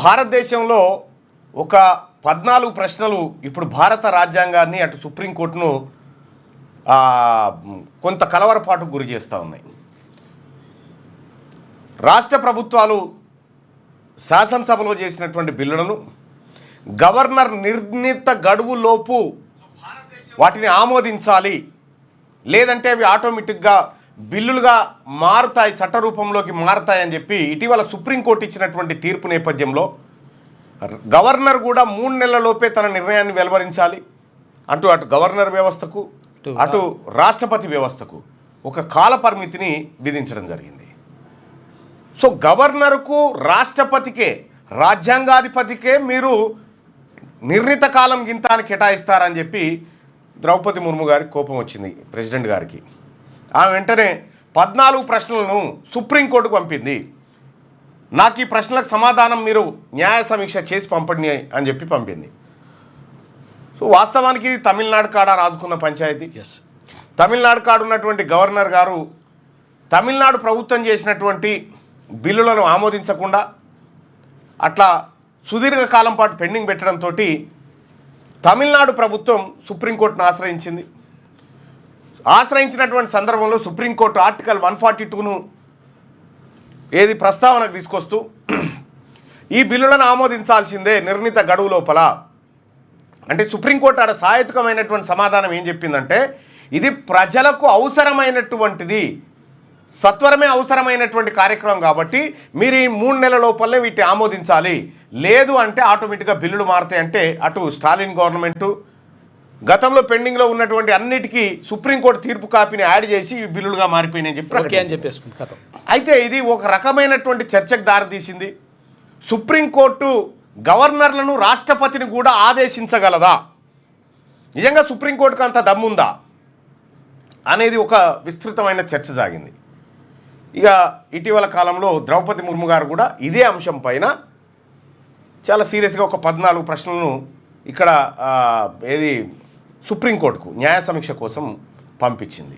భారతదేశంలో ఒక 14 ప్రశ్నలు ఇప్పుడు భారత రాజ్యాంగాన్ని అటు సుప్రీంకోర్టును కొంత కలవరపాటుకు గురి చేస్తూ ఉన్నాయి. రాష్ట్ర ప్రభుత్వాలు శాసనసభలో చేసినటువంటి బిల్లులను గవర్నర్ నిర్ణీత గడువులోపు వాటిని ఆమోదించాలి, లేదంటే అవి ఆటోమేటిక్గా బిల్లులుగా మారుతాయి, చట్టరూపంలోకి మారుతాయని చెప్పి ఇటీవల సుప్రీంకోర్టు ఇచ్చినటువంటి తీర్పు నేపథ్యంలో గవర్నర్ కూడా 3 నెలలలోపే తన నిర్ణయాన్ని వెలువరించాలి అంటూ అటు గవర్నర్ వ్యవస్థకు అటు రాష్ట్రపతి వ్యవస్థకు ఒక కాల పరిమితిని విధించడం జరిగింది. సో గవర్నర్కు రాష్ట్రపతికే రాజ్యాంగాధిపతికే మీరు నిర్ణీత కాలం గింతాన్ని కేటాయిస్తారని చెప్పి ద్రౌపది ముర్ము గారికి కోపం వచ్చింది, ప్రెసిడెంట్ గారికి. ఆమె వెంటనే 14 ప్రశ్నలను సుప్రీంకోర్టుకు పంపింది. నాకు ఈ ప్రశ్నలకు సమాధానం మీరు న్యాయ సమీక్ష చేసి పంపండి అని చెప్పి పంపింది. సో వాస్తవానికి తమిళనాడు కాడ రాజుకున్న పంచాయతీ. తమిళనాడు కాడ ఉన్నటువంటి గవర్నర్ గారు తమిళనాడు ప్రభుత్వం చేసినటువంటి బిల్లులను ఆమోదించకుండా అట్లా సుదీర్ఘకాలం పాటు పెండింగ్ పెట్టడంతో తమిళనాడు ప్రభుత్వం సుప్రీంకోర్టును ఆశ్రయించింది. ఆశ్రయించినటువంటి సందర్భంలో సుప్రీంకోర్టు ఆర్టికల్ 142ను ఏది ప్రస్తావనకు తీసుకొస్తూ ఈ బిల్లులను ఆమోదించాల్సిందే నిర్ణీత గడువు లోపల అంటే సుప్రీంకోర్టు ఆడ సాయతికమైనటువంటి సమాధానం ఏం చెప్పిందంటే ఇది ప్రజలకు అవసరమైనటువంటిది, సత్వరమే అవసరమైనటువంటి కార్యక్రమం కాబట్టి మీరు ఈ 3 నెలల లోపలనే వీటిని ఆమోదించాలి, లేదు అంటే ఆటోమేటిక్గా బిల్లులు మారుతాయి. అంటే అటు స్టాలిన్ గవర్నమెంటు గతంలో పెండింగ్లో ఉన్నటువంటి అన్నిటికీ సుప్రీంకోర్టు తీర్పు కాపీని యాడ్ చేసి బిల్లులుగా మారిపోయినాయని చెప్పి అయితే ఇది ఒక రకమైనటువంటి చర్చకు దారితీసింది. సుప్రీంకోర్టు గవర్నర్లను రాష్ట్రపతిని కూడా ఆదేశించగలదా, నిజంగా సుప్రీంకోర్టుకు అంత దమ్ముందా అనేది ఒక విస్తృతమైన చర్చ సాగింది. ఇక ఇటీవల కాలంలో ద్రౌపది ముర్ము గారు కూడా ఇదే అంశం పైన చాలా సీరియస్గా ఒక 14 ప్రశ్నలను ఇక్కడ ఏది సుప్రీంకోర్టుకు న్యాయ సమీక్ష కోసం పంపించింది.